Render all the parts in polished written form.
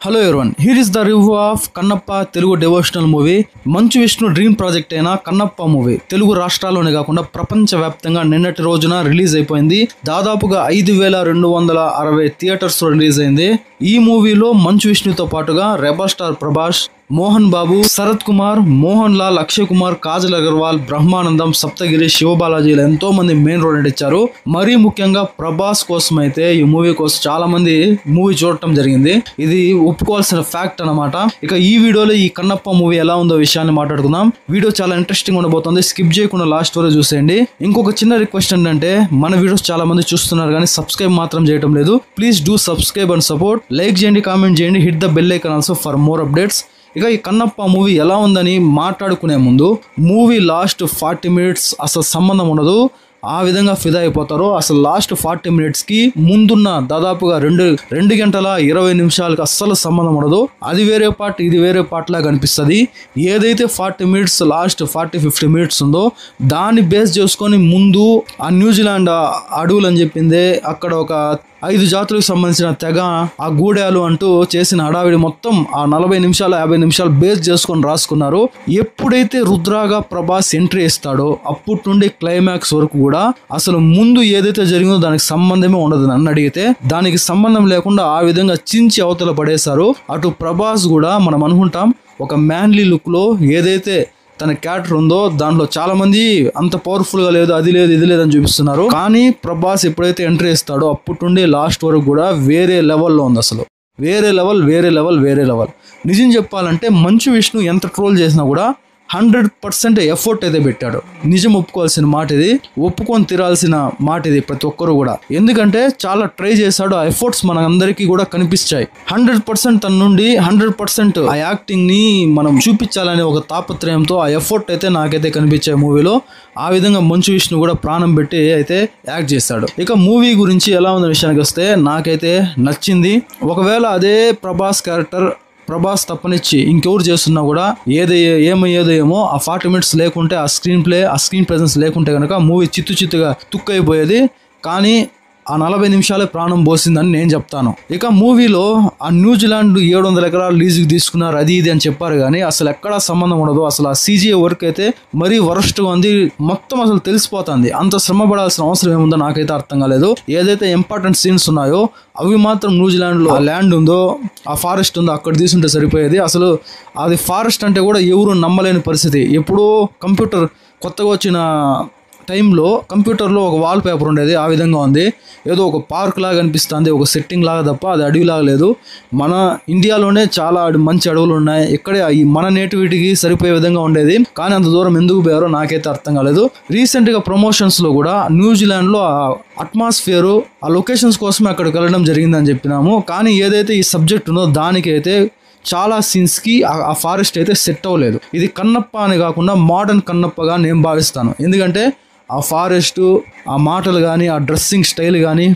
Hello everyone, here is the review of Kannappa Telugu devotional movie. Manchu Vishnu dream project అయిన Kannappa movie Telugu రాష్ట్రాల్లోనే కాకుండా ప్రపంచవ్యాప్తంగా నిన్నటి రోజున రిలీజ్ అయిపోయింది. దాదాపుగా 5260 థియేటర్స్ లో రిలీజ్ అయింది. ఈ మూవీలో మంచు విష్ణుతో పాటుగా రెబల్ స్టార్ ప్రభాస్, మోహన్ బాబు, శరత్ కుమార్, మోహన్ లాల్, అక్షయ్ కుమార్, కాజల్ అగర్వాల్, బ్రహ్మానందం, సప్తగిరి, శివబాలాజీలు ఎంతో మంది మెయిన్ రోల్ నటించారు. మరీ ముఖ్యంగా ప్రభాస్ కోసం అయితే ఈ మూవీ కోసం చాలా మంది మూవీ చూడటం జరిగింది. ఇది ఒప్పుకోవాల్సిన ఫ్యాక్ట్ అన్నమాట. ఇక ఈ వీడియోలో ఈ కన్నప్ప మూవీ ఎలా ఉందో విషయాన్ని మాట్లాడుకుందాం. వీడియో చాలా ఇంట్రెస్టింగ్ ఉండబోతుంది. స్కిప్ చేయకుండా లాస్ట్ వరకు చూసేయండి. ఇంకొక చిన్న రిక్వెస్ట్ ఏంటంటే, మన వీడియోస్ చాలా మంది చూస్తున్నారు కానీ సబ్స్క్రైబ్ మాత్రం చేయడం లేదు. Please do subscribe and support. Like చేయండి, కామెంట్ చేయండి, hit the bell icon also for more updates. ఇక ఈ కన్నప్ప మూవీ ఎలా ఉందని మాట్లాడుకునే ముందు, మూవీ లాస్ట్ 40 మినిట్స్ అసలు సంబంధం ఉండదు. ఆ విధంగా ఫిదా అయిపోతారు. అసలు లాస్ట్ 40 మినిట్స్ కి ముందున్న దాదాపుగా 2 గంటల 20 నిమిషాలకు అస్సలు సంబంధం ఉండదు. అది వేరే పార్ట్, ఇది వేరే పార్ట్ లాగా అనిపిస్తుంది. ఏదైతే 40 మినిట్స్ లాస్ట్ 40-50 మినిట్స్ ఉందో దాన్ని బేస్ చేసుకొని ముందు ఆ న్యూజిలాండ్ అడవులు అని చెప్పింది, అక్కడ ఒక 5 జాతులకు సంబంధించిన తెగ, ఆ గూడాలు అంటూ చేసిన హడావిడి మొత్తం ఆ 40 నిమిషాలు 50 నిమిషాలు బేస్ చేసుకొని రాసుకున్నారు. ఎప్పుడైతే రుద్రాగా ప్రభాస్ ఎంట్రీ ఇస్తాడో అప్పటి నుండి క్లైమాక్స్ వరకు కూడా అసలు ముందు ఏదైతే జరిగిందో దానికి సంబంధమే ఉండదు. నన్ను అడిగితే దానికి సంబంధం లేకుండా ఆ విధంగా చించి అవతల పడేశారు. అటు ప్రభాస్ కూడా మనం అనుకుంటాం ఒక మ్యాన్లీ లుక్ లో ఏదైతే తన క్యారెక్టర్ ఉందో దాంట్లో చాలా మంది అంత పవర్ఫుల్ గా లేదు, అది లేదు, ఇది లేదని చూపిస్తున్నారు. కానీ ప్రభాస్ ఎప్పుడైతే ఎంట్రీ ఇస్తాడో అప్పటి నుండి లాస్ట్ వరకు కూడా వేరే లెవెల్లో ఉంది. అసలు వేరే లెవెల్. నిజం చెప్పాలంటే మంచు విష్ణు ఎంత ట్రోల్ చేసినా కూడా 100% ఎఫర్ట్ అయితే పెట్టాడు. నిజం ఒప్పుకోవాల్సిన మాట ఇది, ఒప్పుకొని తీరాల్సిన మాట ఇది ప్రతి ఒక్కరు కూడా. ఎందుకంటే చాలా ట్రై చేశాడు. ఆ ఎఫర్ట్స్ మన అందరికీ కూడా కనిపించాయి. 100% తన నుండి 100% ఆ యాక్టింగ్ ని మనం చూపించాలనే ఒక తాపత్రయంతో ఆ ఎఫర్ట్ అయితే నాకైతే కనిపించాయి మూవీలో. ఆ విధంగా మంచు విష్ణు కూడా ప్రాణం పెట్టి అయితే యాక్ట్ చేశాడు. ఇక మూవీ గురించి ఎలా ఉన్న విషయానికి వస్తే నాకైతే నచ్చింది. ఒకవేళ అదే ప్రభాస్ తప్పనిచ్చి ఇంకెవరు చేస్తున్నా కూడా ఏమయ్యేదో ఏమో, ఆ 40 మినిట్స్ లేకుంటే ఆ స్క్రీన్ ప్రెజెన్స్ లేకుంటే కనుక మూవీ చిత్తుగా తుక్కైపోయేది. కానీ ఆ 40 నిమిషాలే ప్రాణం పోసిందని నేను చెప్తాను. ఇక మూవీలో ఆ న్యూజిలాండ్ 700 ఎకరాలు లీజుకి తీసుకున్నారు, అది ఇది అని చెప్పారు కానీ అసలు ఎక్కడా సంబంధం ఉండదు. అసలు ఆ CGI వర్క్ అయితే మరీ వరస్ట్గా ఉంది. మొత్తం అసలు తెలిసిపోతుంది. అంత శ్రమ పడాల్సిన అవసరం ఏముందో నాకైతే అర్థం కాలేదు. ఏదైతే ఇంపార్టెంట్ సీన్స్ ఉన్నాయో అవి మాత్రం న్యూజిలాండ్ లో ఆ ల్యాండ్ ఉందో, ఆ ఫారెస్ట్ ఉందో అక్కడ తీసుంటే సరిపోయేది. అసలు అది ఫారెస్ట్ అంటే కూడా ఎవరు నమ్మలేని పరిస్థితి. ఎప్పుడో కంప్యూటర్ కొత్తగా వచ్చిన టైంలో కంప్యూటర్లో ఒక వాల్ పేపర్ ఉండేది, ఆ విధంగా ఉంది. ఏదో ఒక పార్క్ లాగా అనిపిస్తుంది, ఒక సెట్టింగ్ లాగా తప్ప అది అడవిలాగా లేదు. మన ఇండియాలోనే చాలా మంచి అడవులు ఉన్నాయి. ఇక్కడే ఈ మన నేటివిటీకి సరిపోయే విధంగా ఉండేది. కానీ అంత దూరం ఎందుకు పోయారో నాకైతే అర్థం కాలేదు. రీసెంట్గా ప్రమోషన్స్లో కూడా న్యూజిలాండ్లో ఆ అట్మాస్ఫియర్, ఆ లొకేషన్స్ కోసం అక్కడికి వెళ్ళడం జరిగిందని చెప్పినాము. కానీ ఏదైతే ఈ సబ్జెక్ట్ ఉందో దానికైతే చాలా సీన్స్కి ఆ ఫారెస్ట్ అయితే సెట్ అవ్వలేదు. ఇది కన్నప్ప అని కాకుండా మోడర్న్ కన్నప్పగా నేను భావిస్తాను. ఎందుకంటే ఆ ఫారెస్ట్, ఆ మాటలు కానీ, ఆ డ్రెస్సింగ్ స్టైల్ కానీ,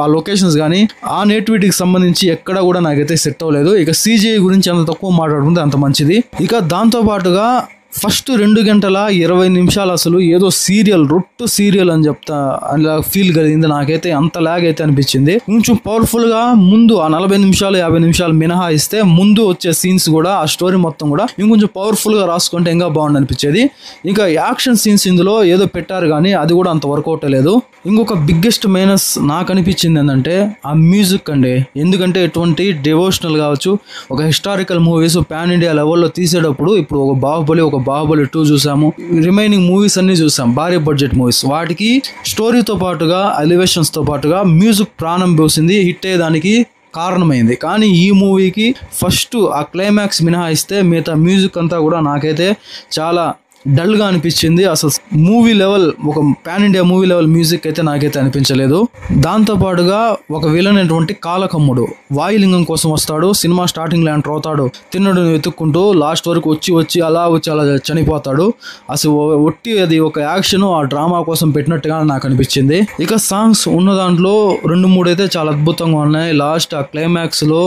ఆ లొకేషన్స్ కానీ ఆ నేటివిటీకి సంబంధించి ఎక్కడ కూడా నాకైతే సెట్ అవ్వలేదు. ఇక CGI గురించి ఎంత తక్కువ మాట్లాడుకుంటే అంత మంచిది. ఇక దాంతోపాటుగా ఫస్ట్ 2 గంటల 20 నిమిషాలు అసలు ఏదో రొట్టు సీరియల్ అని చెప్తా అలా ఫీల్ కలిగింది. నాకైతే అంత లాగ్ అయితే అనిపించింది. కొంచెం పవర్ఫుల్ గా ముందు ఆ 40 నిమిషాలు 50 నిమిషాలు మినహాయిస్తే ముందు వచ్చే సీన్స్ కూడా, ఆ స్టోరీ మొత్తం కూడా ఇంకొంచెం పవర్ఫుల్ గా రాసుకుంటే ఇంకా బాగుంది అనిపించేది. ఇంకా యాక్షన్ సీన్స్ ఇందులో ఏదో పెట్టారు కానీ అది కూడా అంత వర్కౌట్ లేదు. ఇంకొక బిగ్గెస్ట్ మైనస్ నాకు అనిపించింది ఏంటంటే ఆ మ్యూజిక్ అండి. ఎందుకంటే ఎటువంటి డివోషనల్ కావచ్చు, ఒక హిస్టారికల్ మూవీస్ పాన్ ఇండియా లెవెల్లో తీసేటప్పుడు ఇప్పుడు ఒక బాహుబలి 2 చూసాము, రిమైనింగ్ మూవీస్ అన్ని చూసాం, భారీ బడ్జెట్ మూవీస్. వాటికి స్టోరీతో పాటుగా ఎలివేషన్స్ తో పాటుగా మ్యూజిక్ ప్రాణం పోసింది, హిట్ అయ్యేదానికి కారణమైంది. కానీ ఈ మూవీకి ఫస్ట్ ఆ క్లైమాక్స్ మినహాయిస్తే మిగతా మ్యూజిక్ అంతా కూడా నాకైతే చాలా డల్ గా అనిపించింది. అసలు మూవీ లెవెల్, ఒక pan India movie level music అయితే నాకైతే అనిపించలేదు. దాంతో పాటుగా ఒక విలన్ అయినటువంటి కాలకమ్ముడు వాయులింగం కోసం వస్తాడు. సినిమా స్టార్టింగ్ లో ఎంటర్ అవుతాడు, తిన్నడు వెతుక్కుంటూ లాస్ట్ వరకు వచ్చి అలా చనిపోతాడు. అసలు ఒట్టి అది ఒక యాక్షన్, ఆ డ్రామా కోసం పెట్టినట్టుగా నాకు అనిపించింది. ఇక సాంగ్స్ ఉన్న దాంట్లో 2-3 అయితే చాలా అద్భుతంగా ఉన్నాయి. లాస్ట్ ఆ క్లైమాక్స్ లో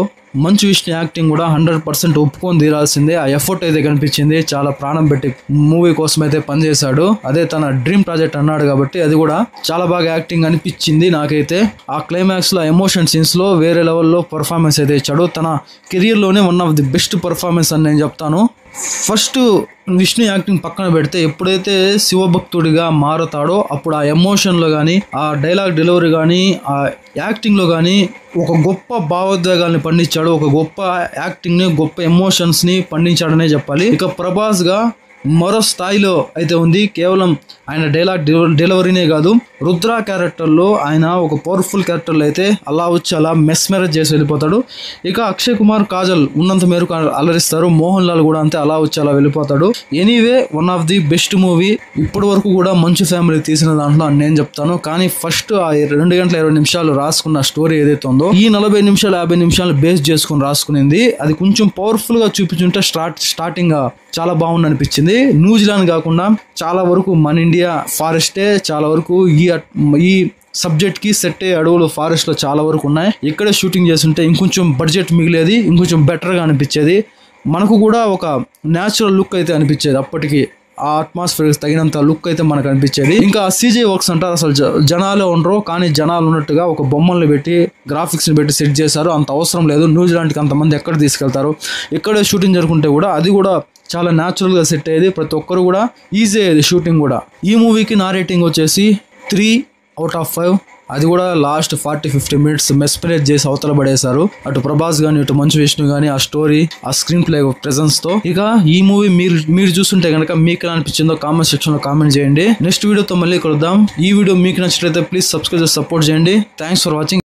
మంచు విష్ణు యాక్టింగ్ కూడా 100% ఒప్పుకొని తీరాల్సిందే. ఆ ఎఫర్ట్ అయితే కనిపించింది, చాలా ప్రాణం పెట్టి మూవీ కోసం అయితే పనిచేశాడు. అదే తన డ్రీమ్ ప్రాజెక్ట్ అన్నాడు కాబట్టి అది కూడా చాలా బాగా యాక్టింగ్ అనిపించింది నాకైతే. ఆ క్లైమాక్స్ లో ఎమోషన్ సీన్స్ లో వేరే లెవెల్లో పర్ఫార్మెన్స్ అయితే ఇచ్చాడు. తన కెరియర్ లోనే one of the best performance అని నేను చెప్తాను. ఫస్ట్ విష్ణు యాక్టింగ్ పక్కన పెడితే ఎప్పుడైతే శివభక్తుడిగా మారుతాడో అప్పుడు ఆ ఎమోషన్లో కానీ, ఆ డైలాగ్ డెలివరీ కానీ, ఆ యాక్టింగ్లో కానీ ఒక గొప్ప భావోద్వేగాల్ని పండించాడు. ఒక గొప్ప యాక్టింగ్ని, గొప్ప ఎమోషన్స్ని పండించాడనే చెప్పాలి. ఇక ప్రభాస్గా మరో స్థాయిలో అయితే ఉంది. కేవలం ఆయన డైలాగ్ డెలివరీనే కాదు, రుద్ర క్యారెక్టర్లో ఆయన ఒక పవర్ఫుల్ క్యారెక్టర్లో అయితే అలా వచ్చి అలా మెస్మెరైజ్ చేసి వెళ్ళిపోతాడు. ఇక అక్షయ్ కుమార్, కాజల్ ఉన్నంత మేరకు అలరిస్తారు. మోహన్ లాల్ కూడా అంతే, అలా వచ్చి అలా వెళ్ళిపోతాడు. Anyway one of the best movie ఇప్పటి వరకు కూడా మంచు ఫ్యామిలీ తీసిన దాంట్లో నేను చెప్తాను. కానీ ఫస్ట్ ఆ 2 గంటల 20 నిమిషాలు రాసుకున్న స్టోరీ ఏదైతే ఉందో, ఈ 40 నిమిషాలు 50 నిమిషాలు బేస్ చేసుకుని రాసుకునింది. అది కొంచెం పవర్ఫుల్ గా చూపించుంటే స్టార్టింగ్ చాలా బాగుంది అనిపించింది. న్యూజిలాండ్ కాకుండా చాలా వరకు మన ఇండియా ఫారెస్టే, చాలా వరకు ఈ సబ్జెక్ట్ కి సెట్ అయ్యే అడవులు ఫారెస్ట్ లో చాలా వరకు ఉన్నాయి. ఇక్కడే షూటింగ్ చేస్తుంటే ఇంకొంచెం బడ్జెట్ మిగిలేది, ఇంకొంచెం బెటర్ గా అనిపించేది. మనకు కూడా ఒక న్యాచురల్ లుక్ అయితే అనిపించేది. అప్పటికి ఆ అట్మాస్ఫియర్ తగినంత లుక్ అయితే మనకు అనిపించేది. ఇంకా CGI వర్క్స్ అంటారు, అసలు జనాలే ఉండరు, కానీ జనాలు ఉన్నట్టుగా ఒక బొమ్మల్ని పెట్టి గ్రాఫిక్స్ ని పెట్టి సెట్ చేశారు. అంత అవసరం లేదు. న్యూజిలాండ్కి అంతమంది ఎక్కడ తీసుకెళ్తారు? ఇక్కడే షూటింగ్ జరుగుతుంటే కూడా అది కూడా చాలా న్యాచురల్ గా సెట్ అయ్యేది. ప్రతి ఒక్కరు కూడా ఈజీ అయ్యేది షూటింగ్ కూడా. ఈ మూవీకి నా రేటింగ్ వచ్చేసి 3/5. అది కూడా లాస్ట్ 40-50 మినిట్స్ మెస్పరేట్ చేసి అవతల పడేశారు. అటు ప్రభాస్ గాని, ఇటు మంచు విష్ణు గాని, ఆ స్టోరీ, ఆ స్క్రీన్ ప్లే ప్రెజెన్స్ తో. ఇక ఈ మూవీ మీరు చూస్తుంటే కనుక మీకు ఎలా అనిపించిందో కామెంట్ సెక్షన్ లో కామెంట్ చేయండి. నెక్స్ట్ వీడియోతో మళ్ళీ కలుద్దాం. ఈ వీడియో మీకు నచ్చినట్లయితే ప్లీజ్ సబ్స్క్రైబ్ చేసి సపోర్ట్ చేయండి. Thanks for watching.